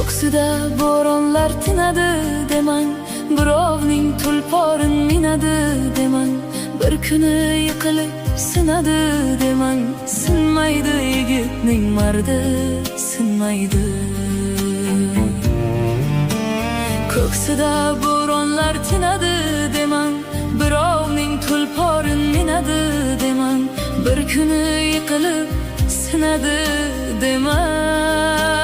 Ko'ksida bo'ronlar tinadi demang, birovning tulporin minadi demang, bir kuni yiqilib sinadi demang, sinmaydi yigitning mardi, sinmaydi. Ko'ksida bo'ronlar tinadi demang, birovning tulporin minadi demang, bir kuni yiqilib sinadi demang.